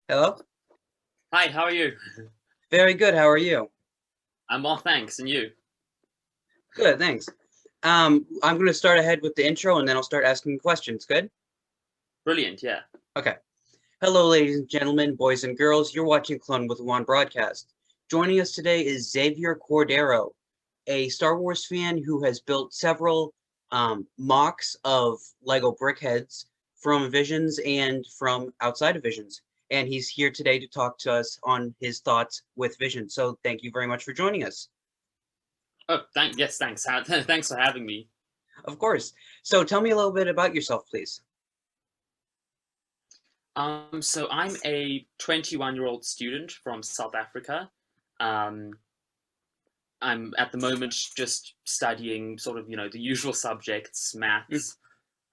Hello? Hi, how are you? Very good. How are you? I'm well, thanks. And you? Good, thanks. I'm going to start ahead with the intro and then I'll start asking questions. Good? Brilliant, yeah. Okay. Hello, ladies and gentlemen, boys and girls. You're watching Clone with One broadcast. Joining us today is Xavier Cordeiro, a Star Wars fan who has built several mocks of LEGO Brickheads from Visions and from outside of Visions. And he's here today to talk to us on his thoughts with Vision. So thank you very much for joining us. Oh, yes, thanks. Thanks for having me. Of course. So tell me a little bit about yourself, please. So I'm a 21-year-old student from South Africa. Um, I'm at the moment just studying sort of, the usual subjects, Mm. maths,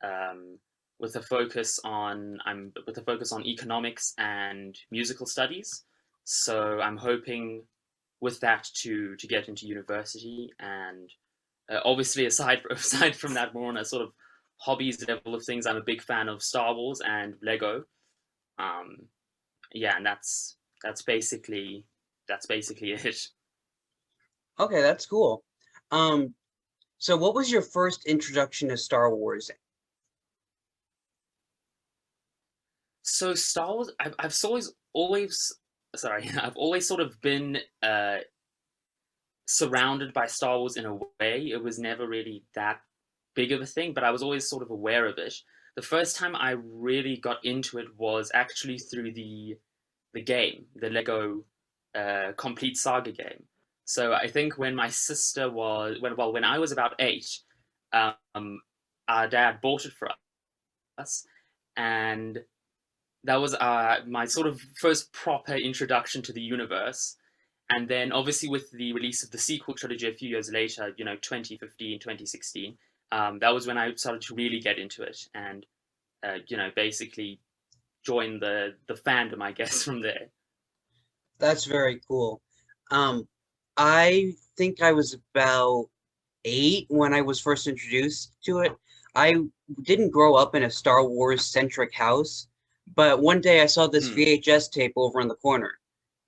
um, with a focus on economics and musical studies. So I'm hoping with that to get into university and obviously, aside from that, more on a sort of hobbies level of things, I'm a big fan of Star Wars and Lego. Um, yeah, and that's basically it. Okay, that's cool. Um, so what was your first introduction to Star Wars? So Star Wars, I've always sorry, I've always sort of been surrounded by Star Wars in a way. It was never really that big of a thing, but I was always sort of aware of it. The first time I really got into it was actually through the game, the Lego Complete Saga game. So I think when my sister was when I was about 8, um, our dad bought it for us, and that was my sort of first proper introduction to the universe. And then obviously with the release of the sequel trilogy a few years later, 2015, 2016, that was when I started to really get into it and basically join the fandom, I guess, from there. That's very cool. Um, I think I was about 8 when I was first introduced to it. I didn't grow up in a Star Wars centric house, but one day I saw this Hmm. VHS tape over in the corner,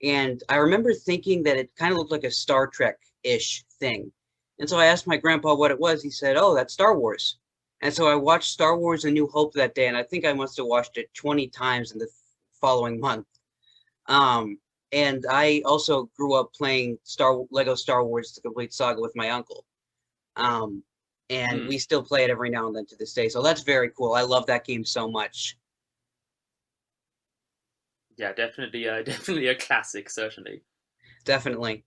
and I remember thinking that it kind of looked like a Star Trek-ish thing. And so I asked my grandpa what it was. He said, "Oh, that's Star Wars." And so I watched Star Wars: A New Hope that day, and I think I must have watched it 20 times in the following month. Um, and I also grew up playing Lego Star Wars: The Complete Saga with my uncle. Um, and Hmm. we still play it every now and then to this day. So that's very cool. I love that game so much. Yeah, definitely, definitely a classic, certainly. Definitely.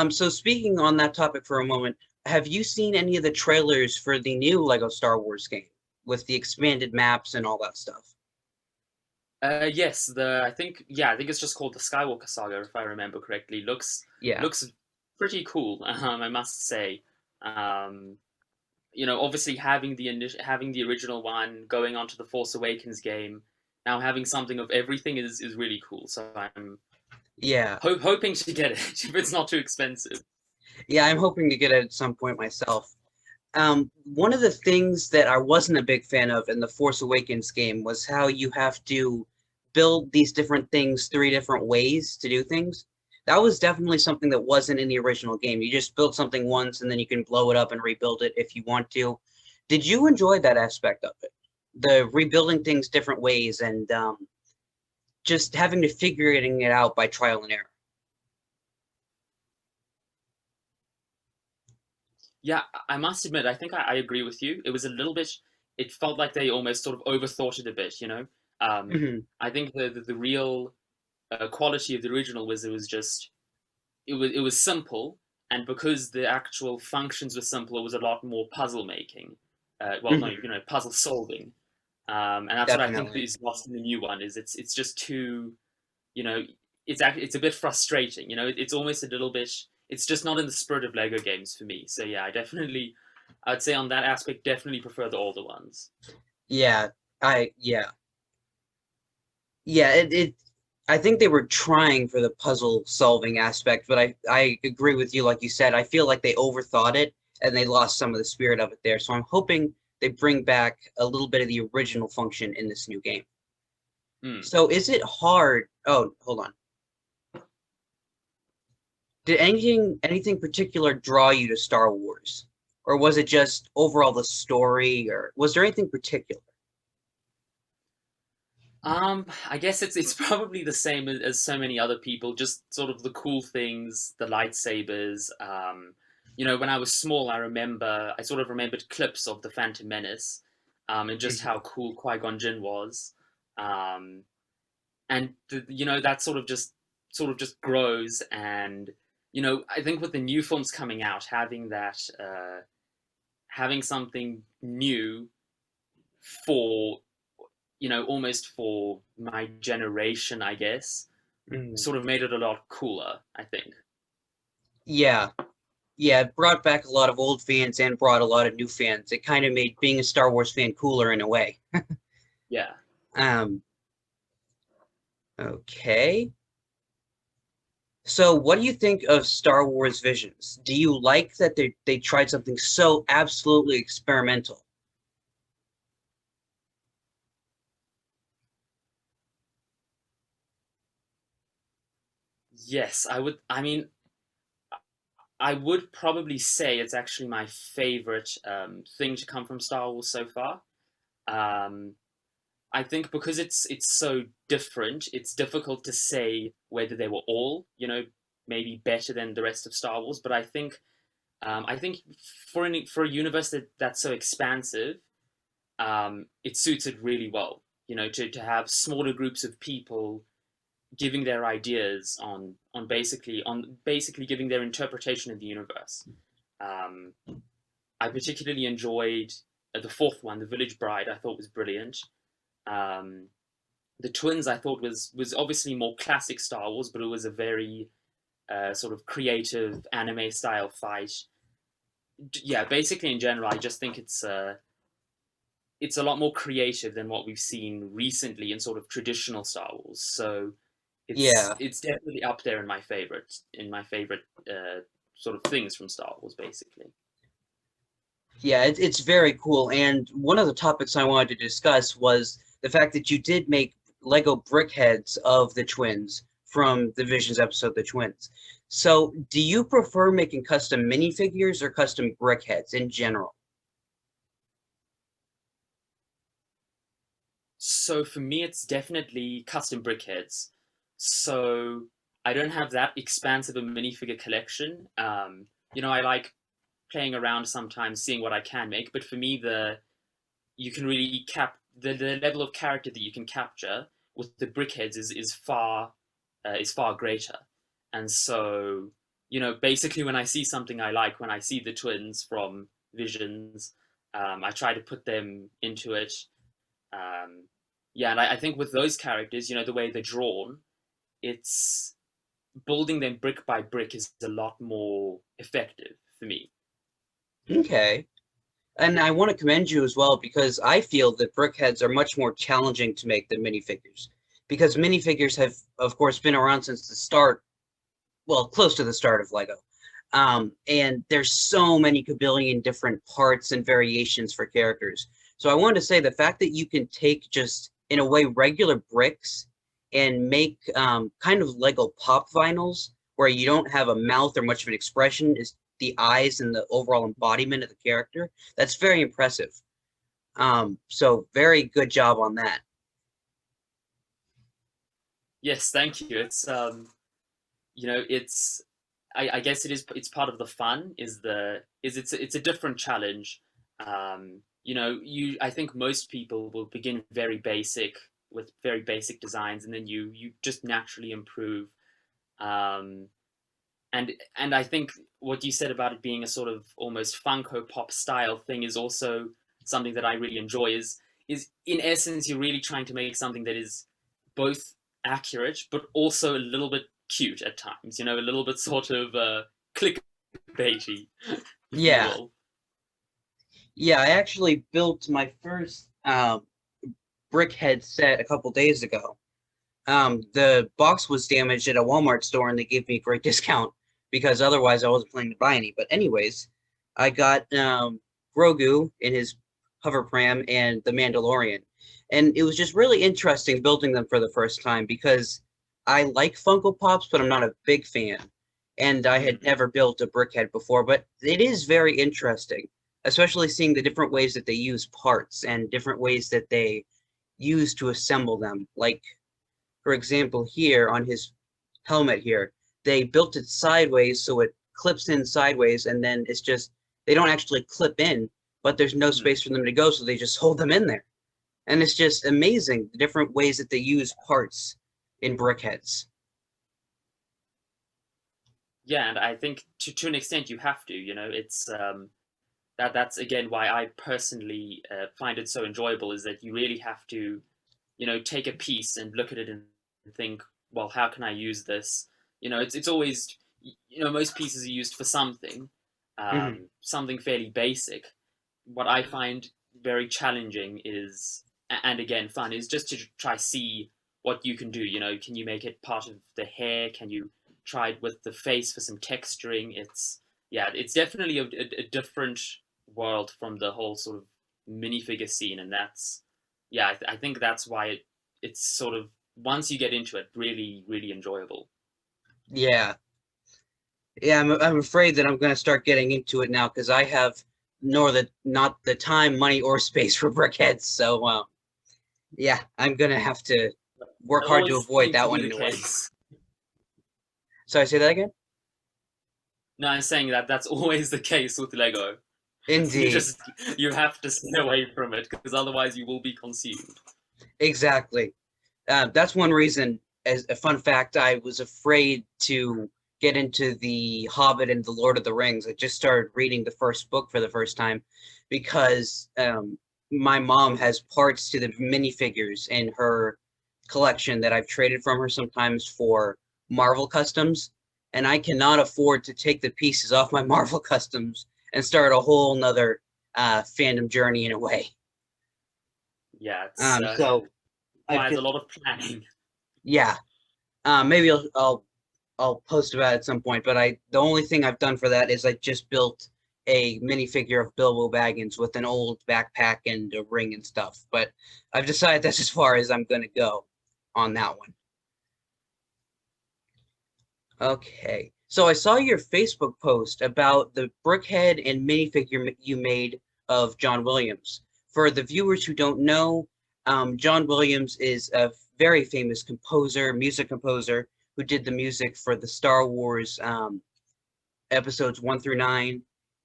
So speaking on that topic for a moment, have you seen any of the trailers for the new Lego Star Wars game with the expanded maps and all that stuff? Yes, I think it's just called the Skywalker Saga, if I remember correctly. Yeah. Looks pretty cool, I must say. Um, Obviously having the original one, going on to the Force Awakens game, now having something of everything is really cool. So I'm Yeah. hoping to get it if it's not too expensive. Yeah, I'm hoping to get it at some point myself. One of the things that I wasn't a big fan of in the Force Awakens game was how you have to build these different things 3 different ways to do things. That was definitely something that wasn't in the original game. You just build something once and then you can blow it up and rebuild it if you want to. Did you enjoy that aspect of it? The rebuilding things different ways and just having to figuring it out by trial and error. Yeah, I must admit, I think I agree with you. It was a little bit. It felt like they almost sort of overthought it a bit. Mhm. I think the real quality of the original was it was simple, and because the actual functions were simple, it was a lot more puzzle making. Well, no, Mhm. puzzle solving, and that's what I think Definitely. is lost in the new one. Is it's just too, you know, it's a bit frustrating. It's almost a little bit. It's just not in the spirit of Lego games for me. So yeah, I'd say on that aspect, definitely prefer the older ones. Yeah, yeah. Yeah, I think they were trying for the puzzle solving aspect, but I agree with you, like you said, I feel like they overthought it and they lost some of the spirit of it there. So I'm hoping they bring back a little bit of the original function in this new game. Hmm. So is it hard Oh, hold on. Did anything particular draw you to Star Wars? Or was it just overall the story, or was there anything particular? I guess it's probably the same as so many other people. Just sort of the cool things, the lightsabers. When I was small, I sort of remembered clips of the Phantom Menace, and just Mhm. how cool Qui-Gon Jinn was. Um, and that sort of just grows. And I think with the new films coming out, having something new for almost for my generation, I guess, Mhm. sort of made it a lot cooler, I think. Yeah, yeah, it brought back a lot of old fans and brought a lot of new fans. It kind of made being a Star Wars fan cooler in a way. Yeah. Um, okay. So, what do you think of Star Wars Visions? Do you like that they tried something so absolutely experimental? Yes, I would. I mean, I would probably say it's actually my favorite thing to come from Star Wars so far. Um, I think because it's so different, it's difficult to say whether they were all, maybe better than the rest of Star Wars. But I think for a universe that's so expansive, it suits it really well. To have smaller groups of people giving their ideas on basically giving their interpretation of the universe. Um, I particularly enjoyed the fourth one, the Village Bride. I thought was brilliant. Um, the Twins I thought was obviously more classic Star Wars, but it was a very sort of creative anime style fight. Yeah, basically in general, I just think it's a lot more creative than what we've seen recently in sort of traditional Star Wars. So it's Yeah, it's definitely up there in my favorite sort of things from Star Wars, basically. yeah, it's very cool. And one of the topics I wanted to discuss was the fact that you did make Lego Brickheads of the twins from the Visions episode, The Twins. So, do you prefer making custom minifigures or custom brickheads in general? So for me, it's definitely custom brickheads. So I don't have that expansive a minifigure collection. I like playing around sometimes, seeing what I can make. But for me, the you can really the level of character that you can capture with the brickheads is far greater. And so basically, when I see something I like, when I see the twins from Visions, I try to put them into it. Um, yeah, and I think with those characters, the way they're drawn, it's building them brick by brick is a lot more effective for me. Okay. And I want to commend you as well because I feel that brickheads are much more challenging to make than minifigures. Because minifigures have, of course, been around since the start, well, close to the start of Lego. And there's so many kabillion different parts and variations for characters. So I wanted to say the fact that you can take just, in a way, regular bricks and make kind of Lego pop vinyls where you don't have a mouth or much of an expression, is the eyes and the overall embodiment of the character. That's very impressive. So very good job on that. Yes, thank you. It's I guess it's part of the fun it's a different challenge. I think most people will begin very basic with very basic designs, and then you just naturally improve. Um, and I think what you said about it being a sort of almost Funko Pop style thing is also something that I really enjoy. Is in essence you're really trying to make something that is both accurate but also a little bit cute at times. A little bit sort of clickbaity, if you Yeah, will. yeah. I actually built my first Brickhead set a couple days ago. The box was damaged at a Walmart store, and they gave me a great discount because otherwise I wasn't planning to buy any. But anyways, I got Grogu in his hover pram and the Mandalorian, and it was just really interesting building them for the first time because I like Funko Pops, but I'm not a big fan. And I had Mm. never built a Brickhead before, but it is very interesting, especially seeing the different ways that they use parts and different ways that they use to assemble them. Like, for example, here on his helmet here, they built it sideways so it clips in sideways, and then it's just, they don't actually clip in, but there's no Mm. space for them to go, so they just hold them in there. And it's just amazing the different ways that they use parts in Brickheads. Yeah, and I think to an extent you have to. It's that's again why I personally find it so enjoyable is that you really have to take a piece and look at it and think, well, how can I use this? It's always most pieces are used for something, Hmm. something fairly basic. What I find very challenging is, and again fun, is just to try see what you can do. Can you make it part of the hair? Can you try it with the face for some texturing? It's definitely a different world from the whole sort of minifigure scene, and that's I think that's why it's sort of once you get into it, really, really enjoyable. Yeah, yeah. I'm afraid that I'm going to start getting into it now because I have nor the not the time, money, or space for Brickheads. So, yeah, I'm gonna have to work That hard to always avoid seems that to be one the anyway. case. So I say that again. No, I'm saying that that's always the case with Lego. You Indeed, just you have to stay away from it because otherwise you will be consumed. exactly. That's one reason. As a fun fact, I was afraid to get into the Hobbit and the Lord of the Rings. I just started reading the first book for the first time because my mom has parts to the minifigures in her collection that I've traded from her sometimes for Marvel customs, and I cannot afford to take the pieces off my Marvel customs and start a whole nother fandom journey in a way. Yeah, So I've requires a just, lot of planning. yeah, maybe I'll post about it at some point. But the only thing I've done for that is I just built a minifigure of Bilbo Baggins with an old backpack and a ring and stuff. But I've decided that's as far as I'm gonna go on that one. Okay. So I saw your Facebook post about the Brickhead and minifigure you made of John Williams. For the viewers who don't know, John Williams is a very famous composer, music composer, who did the music for the Star Wars episodes 1 through 9,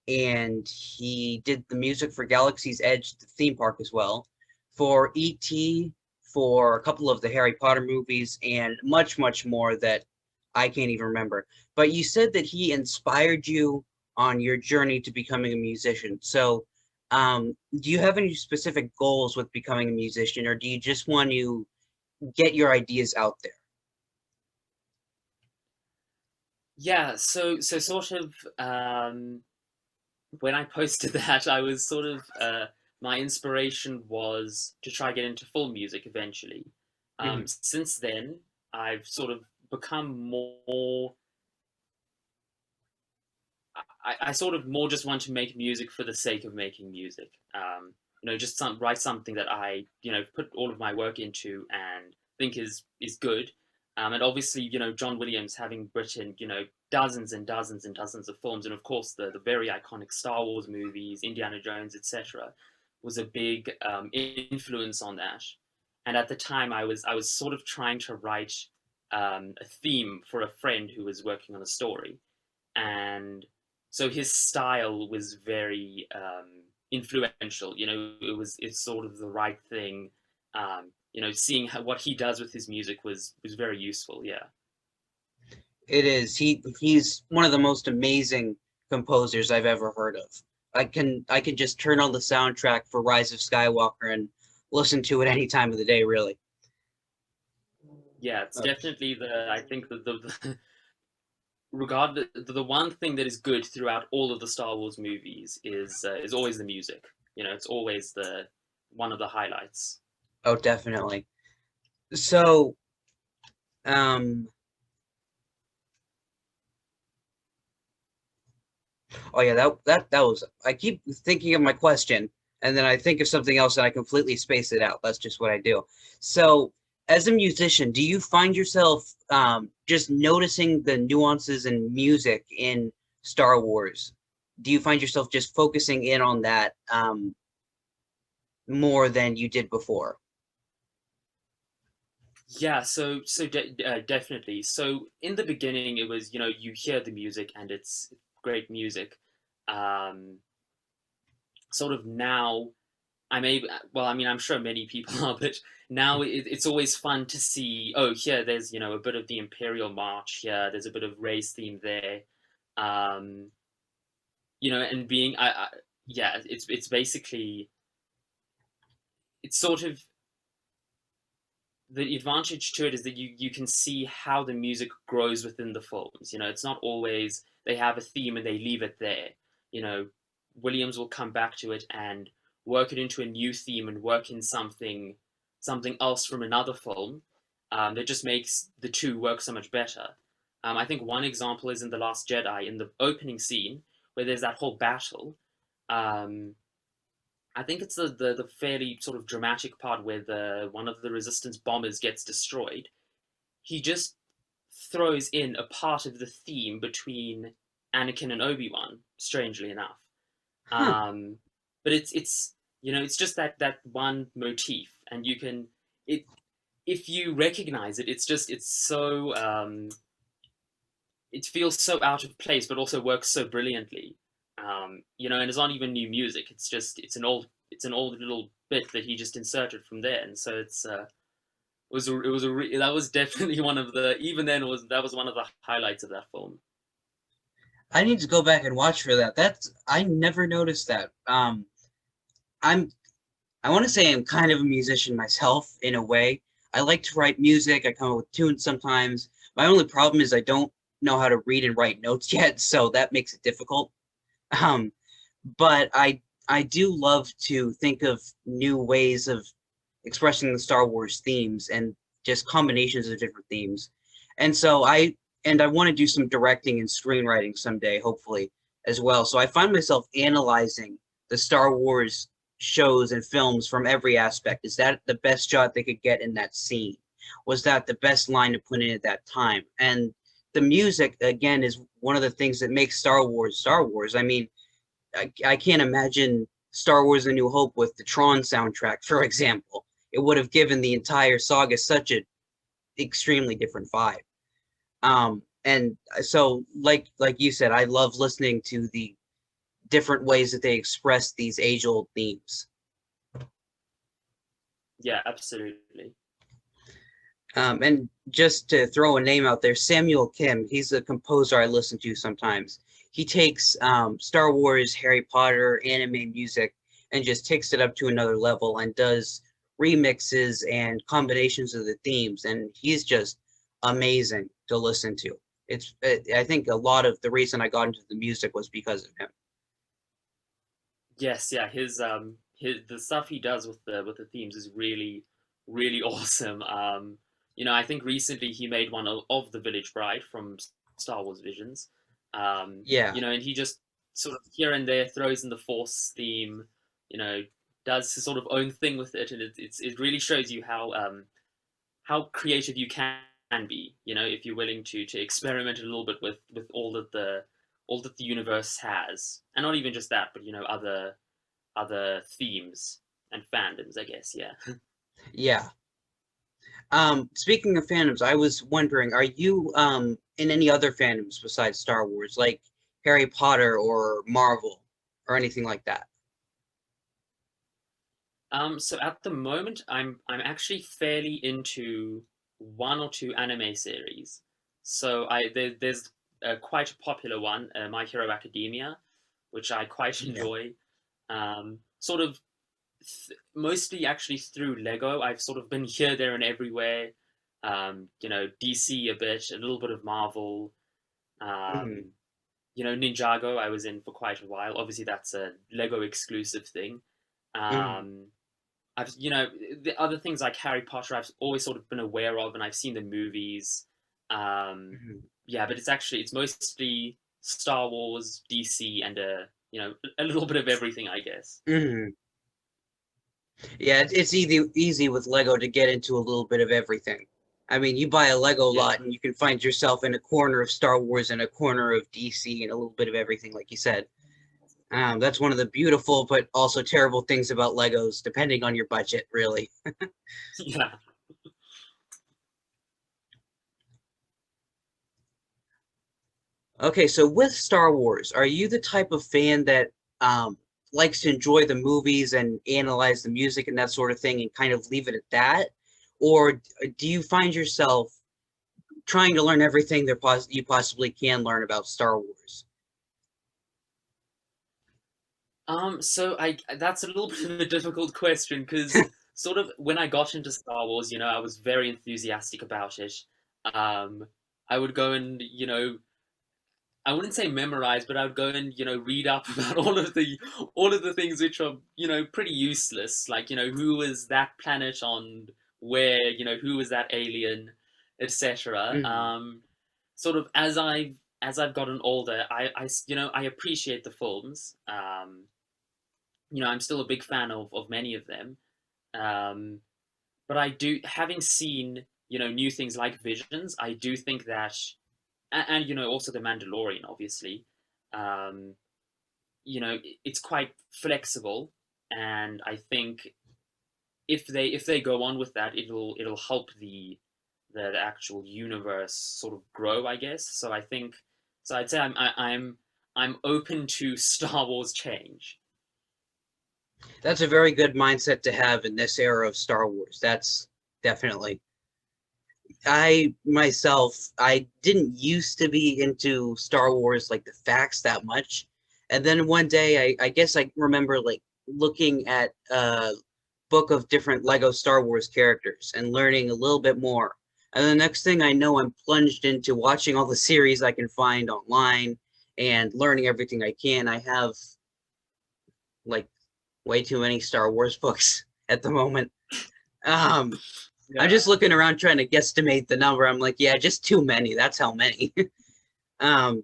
and he did the music for Galaxy's Edge, the theme park as well, for E.T., for a couple of the Harry Potter movies, and much, much more that I can't even remember. But you said that he inspired you on your journey to becoming a musician. So, do you have any specific goals with becoming a musician, or do you just want to get your ideas out there? Yeah, so sort of when I posted that, I was sort of my inspiration was to try get into full music eventually. Mhm. Since then, I've sort of become more. I sort of more just want to make music for the sake of making music. Just write something that I put all of my work into and think is good. And obviously, John Williams having written dozens and dozens and dozens of films, and of course the very iconic Star Wars movies, Indiana Jones, etc., was a big influence on that. And at the time, I was sort of trying to write a theme for a friend who was working on a story, and so his style was very influential. It's sort of the right thing. Seeing what he does with his music was very useful. Yeah. It is. He's one of the most amazing composers I've ever heard of. I can just turn on the soundtrack for Rise of Skywalker and listen to it any time of the day, really. Yeah, it's Uh, definitely the I think the regardless the one thing that is good throughout all of the Star Wars movies is always the music. It's always the one of the highlights. oh, definitely. So, um, oh yeah, that was. I keep thinking of my question, and then I think of something else, and I completely space it out. That's just what I do. So, as a musician, do you find yourself just noticing the nuances in music in Star Wars? Do you find yourself just focusing in on that more than you did before? Yeah, definitely. So in the beginning, it was, you hear the music and it's great music. Um, Sort of now, I'm able. Well, I mean, I'm sure many people are, but now it's always fun to see. Oh, here, there's a bit of the Imperial March here. There's a bit of race theme there. Um, and being, yeah, it's basically, it's sort of, the advantage to it is that you can see how the music grows within the films. It's not always they have a theme and they leave it there. You know, Williams will come back to it and work it into a new theme and work in something else from another film, that just makes the two work so much better. I think one example is in The Last Jedi, in the opening scene where there's that whole battle. Um, I think it's the fairly sort of dramatic part where the one of the Resistance bombers gets destroyed. He just throws in a part of the theme between Anakin and Obi-Wan, strangely enough. Huh. Um, but it's just that one motif, and you can it if you recognize it, it's so it feels so out of place, but also works so brilliantly. And it's not even new music. It's an old little bit that he just inserted from there, and so that was definitely one of the even then was that was one of the highlights of that film. I need to go back and watch for that. That's I never noticed that. I'm I want to say I'm kind of a musician myself in a way. I like to write music. I come up with tunes sometimes. My only problem is I don't know how to read and write notes yet, so that makes it difficult. Um, but I do love to think of new ways of expressing the Star Wars themes and just combinations of different themes. And so I want to do some directing and screenwriting someday, hopefully, as well. So I find myself analyzing the Star Wars shows and films from every aspect. Is that the best shot they could get in that scene? Was that the best line to put in at that time? And the music, again, is one of the things that makes Star Wars Star Wars. I mean, I can't imagine Star Wars: A New Hope with the Tron soundtrack, for example. It would have given the entire saga such an extremely different vibe. And so, like you said, I love listening to the different ways that they express these age-old themes. Yeah, absolutely. And just to throw a name out there, Samuel Kim, he's a composer I listen to sometimes. He takes Star Wars, Harry Potter, anime music, and just takes it up to another level and does remixes and combinations of the themes. And he's just amazing to listen to. I think a lot of the reason I got into the music was because of him. Yes, yeah, his the stuff he does with the themes is really really awesome. I think recently he made one of the Village Bride from Star Wars Visions. Yeah. And he just sort of here and there throws in the Force theme, you know, does his sort of own thing with it, and it really shows you how creative you can be, if you're willing to experiment a little bit with all that the universe has, and not even just that, but other themes and fandoms, I guess. Yeah. Yeah. Speaking of fandoms, I was wondering, are you in any other fandoms besides Star Wars, like Harry Potter or Marvel or anything like that? So at the moment, I'm actually fairly into one or two anime series. So there's quite a popular one, My Hero Academia, which I quite Yeah. enjoy. Sort of mostly actually through Lego. I've sort of been here, there, and everywhere. DC a bit, a little bit of Marvel. Hmm. Um, Ninjago I was in for quite a while. Obviously, that's a Lego exclusive thing. Hmm. Um, the other things like Harry Potter, I've always sort of been aware of, and I've seen the movies. Um, Hmm. yeah, but it's mostly Star Wars, DC, and a little bit of everything, I guess. Hmm. Yeah, it's easy with Lego to get into a little bit of everything. I mean, you buy a Lego Yeah. lot and you can find yourself in a corner of Star Wars and a corner of DC and a little bit of everything, like you said. That's one of the beautiful but also terrible things about Legos, depending on your budget, really. Yeah. Okay, so with Star Wars, are you the type of fan that um, likes to enjoy the movies and analyze the music and that sort of thing and kind of leave it at that? Or do you find yourself trying to learn everything you possibly can learn about Star Wars? So that's a little bit of a difficult question because sort of when I got into Star Wars, I was very enthusiastic about it. Um, I would go and, I wouldn't say memorize, but I would go and, read up about all of the things which are, pretty useless. Like, who is that planet on where, who is that alien, etc. Mhm. Sort of as I've gotten older, I appreciate the films. I'm still a big fan of many of them. Um, but I do, having seen, new things like Visions, I do think that, and also The Mandalorian, obviously, um, it's quite flexible, and I think if they go on with that, it'll help the actual universe sort of grow, I guess. So I think, so I'd say I'm open to Star Wars change. That's a very good mindset to have in this era of Star Wars. That's definitely. I myself, I didn't used to be into Star Wars like the facts that much. And then one day I guess I remember like looking at a book of different Lego Star Wars characters and learning a little bit more. And the next thing I know, I'm plunged into watching all the series I can find online and learning everything I can. I have like way too many Star Wars books at the moment. Um, I'm Yeah. just looking around trying to guesstimate the number. I'm like, yeah, just too many. That's how many. um,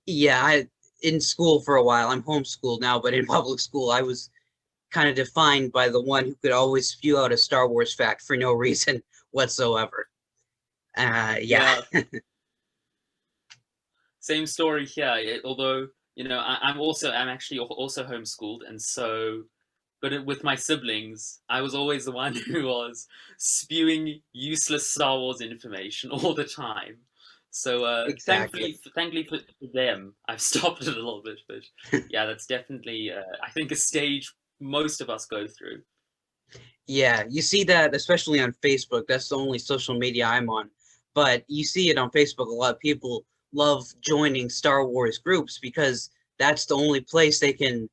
yeah, in school for a while. I'm homeschooled now, but in public school, I was kind of defined by the one who could always spew out a Star Wars fact for no reason whatsoever. Yeah, Yeah. Same story here. Although I'm actually also homeschooled, and so, but with my siblings, I was always the one who was spewing useless Star Wars information all the time. So exactly. thankfully for them, I've stopped it a little bit. But yeah, that's definitely I think a stage most of us go through. Yeah, you see that especially on Facebook. That's the only social media I'm on. But you see it on Facebook. A lot of people love joining Star Wars groups because that's the only place they can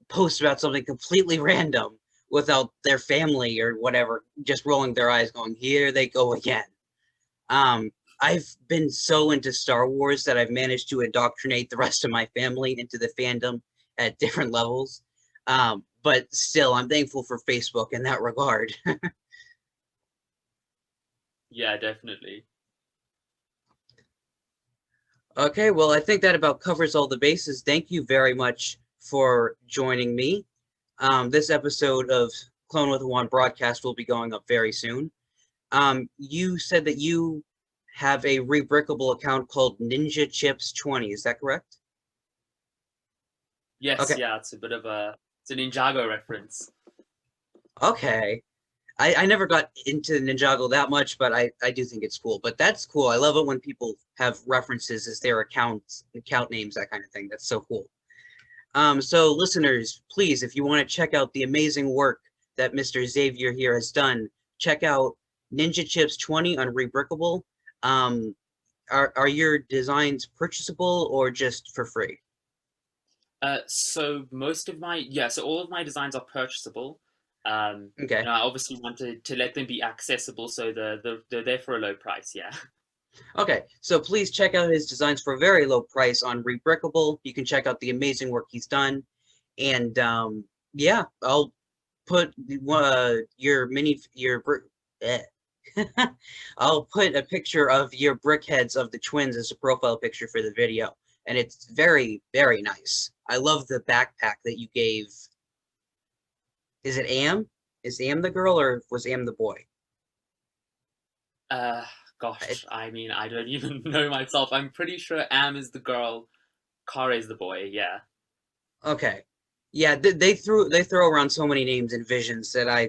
post about something completely random without their family or whatever just rolling their eyes going, here they go again. Um, I've been so into Star Wars that I've managed to indoctrinate the rest of my family into the fandom at different levels. But still, I'm thankful for Facebook in that regard. Yeah, definitely. Okay, well, I think that about covers all the bases. Thank you very much for joining me. This episode of Clone with One broadcast will be going up very soon. You said that you have a rebrickable account called Ninja Chips 20. Is that correct? Yes, Okay. yeah, it's a Ninjago reference. Okay. I never got into Ninjago that much, but I do think it's cool. But that's cool. I love it when people have references as their account names, that kind of thing. That's so cool. So listeners, please, if you want to check out the amazing work that Mr. Xavier here has done, check out Ninja Chips 20 on Rebrickable. Um, are your designs purchasable or just for free? So all of my designs are purchasable. Okay. I obviously want to let them be accessible, so they're there for a low price. Yeah. Okay, so please check out his designs for a very low price on Rebrickable. You can check out the amazing work he's done. And yeah, I'll put eh. I'll put a picture of your brickheads of the twins as a profile picture for the video. And it's very, very nice. I love the backpack that you gave. Is it Am? Is Am the girl or was Am the boy? Uh, I, Gosh, I mean, I don't even know myself. I'm pretty sure Am is the girl, Kara is the boy. Yeah. okay. Yeah, they throw around so many names and visions that I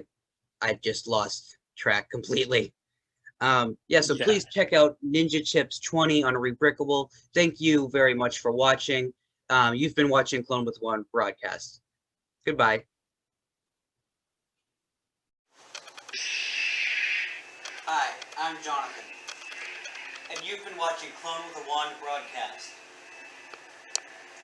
just lost track completely. Yeah, so Yeah. please check out Ninja Chips 20 on Rebrickable. Thank you very much for watching. You've been watching Clone with One broadcast. Goodbye. Hi, I'm Jonathan, and you've been watching Clone with a Wand broadcast.